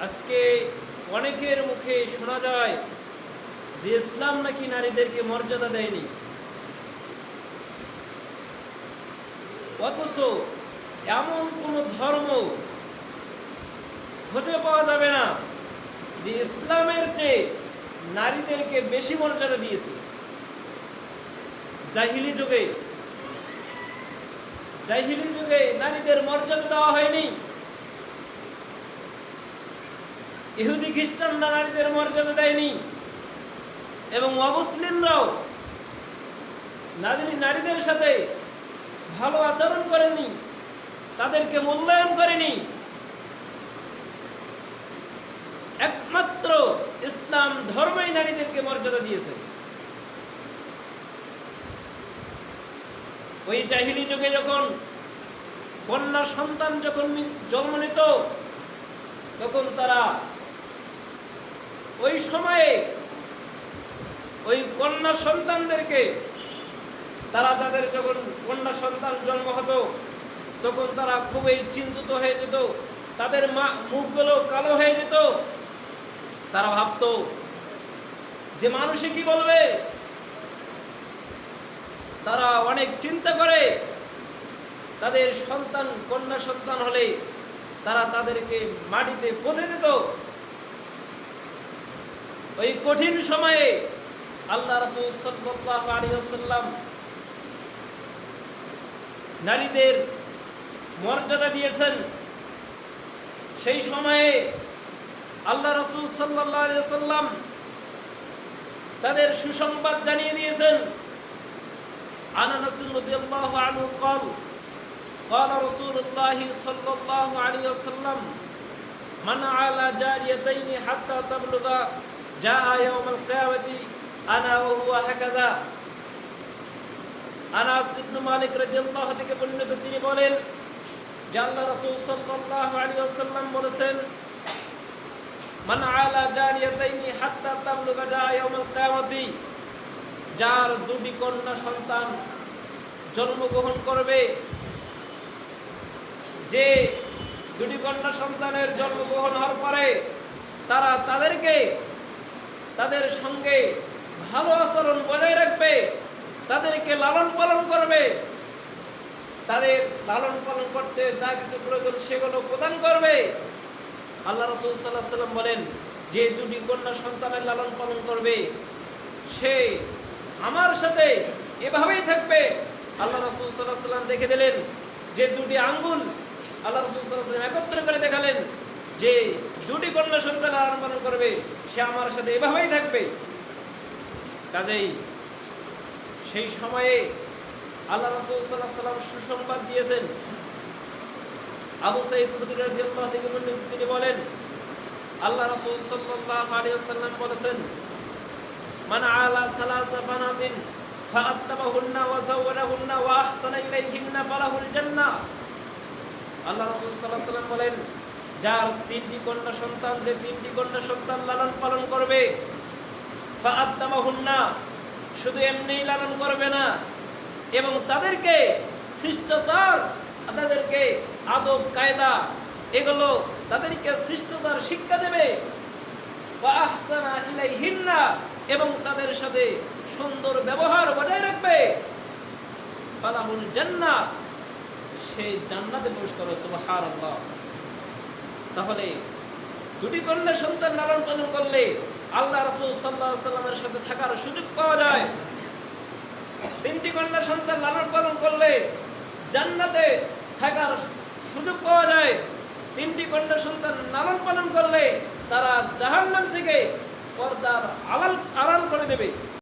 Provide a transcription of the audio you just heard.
আজকে অনেকের মুখে শোনা যায় যে ইসলাম নাকি নারীদেরকে মর্যাদা দেয়নি, অথচ এমন কোনো ধর্ম খুঁজে পাওয়া যাবে না যে ইসলামের চেয়ে নারীদেরকে বেশি মর্যাদা দিয়েছে। জাহিলি যুগে নারীদের মর্যাদা দেওয়া হয়নি। ইহুদি খ্রিস্টানরা নারীদের মর্যাদা দেয়নি এবং অমুসলিমরাও নারীদের সাথে ভালো আচরণ করেনি, তাদেরকে মূল্যায়ন করেনি। একমাত্র ইসলাম ধর্মই নারীদেরকে মর্যাদা দিয়েছে। ওই জাহিলি যুগে যখন কন্যা সন্তান যখন জন্ম নিত, তখন তারা ওই সময়ে ওই কন্যা সন্তানদেরকে তাদের যখন কন্যা সন্তান জন্ম হতো তখন তারা খুবই চিন্তিত হয়ে যেত, তাদের মুখগুলো কালো হয়ে যেত। তারা ভাবতো যে মানুষে কি বলবে। তারা অনেক চিন্তা করে তাদের সন্তান কন্যা সন্তান হলে তারা তাদেরকে মাটিতে পুঁতে দিত। ওই কঠিন সময়ে আল্লাহ রাসূল সাল্লাল্লাহু আলাইহি ওয়াসাল্লাম নারীদের মর্যাদা দিয়েছেন। সেই সময়ে আল্লাহ রাসূল সাল্লাল্লাহু আলাইহি ওয়াসাল্লাম তাদের সুসংবাদ জানিয়ে দিয়েছেন। আনাস রাদিয়াল্লাহু আনহু قال قال رسول الله صلى الله عليه وسلم من على جاريتين حتى تبلغ جاء يوم القيامة أنا وهو هكذا। আনাস ইবনে মালিক রাদিয়াল্লাহু থেকে বর্ণিত, তিনি বলেন যে আল্লাহ রাসূল সাল্লাল্লাহু আলাইহি ওয়াসাল্লাম বলেছেন, মান আলা জারিয়াতাইনি হাত্তা তাবলুগা জা ইয়াউমুল কিয়ামতি, যার দুটি কন্যা সন্তান জন্মগ্রহণ করবে, যে দুটি কন্যা সন্তানের জন্মগ্রহণ হওয়ার পরে তারা তাদের সঙ্গে ভালো আচরণ বজায় রাখবে, তাদেরকে লালন পালন করবে, তাদের লালন পালন করতে যা কিছু প্রয়োজন সেগুলো প্রদান করবে। আল্লাহ রাসূল সাল্লাল্লাহু আলাইহি ওয়াসাল্লাম বলেন, যে দুটি কন্যা সন্তানের লালন পালন করবে সে আমার সাথে এভাবেই থাকবে। আল্লাহ রাসূল সাল্লাল্লাহু আলাইহি ওয়াসাল্লাম দেখে দিলেন যে দুটি আঙ্গুল, আল্লাহ রাসূল সাল্লাল্লাহু আলাইহি ওয়াসাল্লাম একত্র করে দেখালেন যে দুটি কন্যা সন্তান লালন পালন করবে সে আমার সাথে এভাবেই থাকবে। কাজেই সেই সময়ে আল্লাহ রাসূল সাল্লাল্লাহু আলাইহি ওয়াসাল্লাম সুসংবাদ দিয়েছেন। আবু সাঈদ খুদরী রাদিয়াল্লাহু থেকে তিনি বলেন, আল্লাহ রাসূল সাল্লাল্লাহু আলাইহি ওয়াসাল্লাম বলেছেন, মান আলা সালাসা বানাতিন ফাআত্তাবাহুন্না ওয়া যাওয়াজাহুন্না ওয়া আহসানা ইলাইহিন্না ফালাহুল জান্নাহ। আল্লাহ রাসূল সাল্লাল্লাহু আলাইহি ওয়াসাল্লাম বলেন, যার তিনটি কন্যা সন্তান লালন পালন করবে, ফাআত্তাবাহুন্না, শুধু এমনি লালন করবে না এবং তাদেরকে শিষ্টাচার, তাদেরকে আদব কায়দা এগুলো তাদেরকে শিষ্টাচার শিক্ষা দেবে, ওয়া আহসানা ইলাইহিন্না, এবং তাদের সাথে সুন্দর ব্যবহার বজায় রাখবে, ফালাহুল জান্নাহ, সে জান্নাতে প্রবেশ করবে। সুবহানাল্লাহ। তাহলে দুটি কন্যা সন্তান লালন পালন করলে আল্লাহ রাসূল সাল্লাল্লাহু আলাইহি ওয়াসাল্লামের সাথে থাকার সুযোগ পাওয়া যায়। তিনটি কন্যা সন্তান লালন পালন করলে জান্নাতে থাকার সুযোগ পাওয়া যায়। তিনটি কন্যা সন্তান লালন পালন করলে তারা জাহান্নাম থেকে পর্দার আড়াল করে দেবে।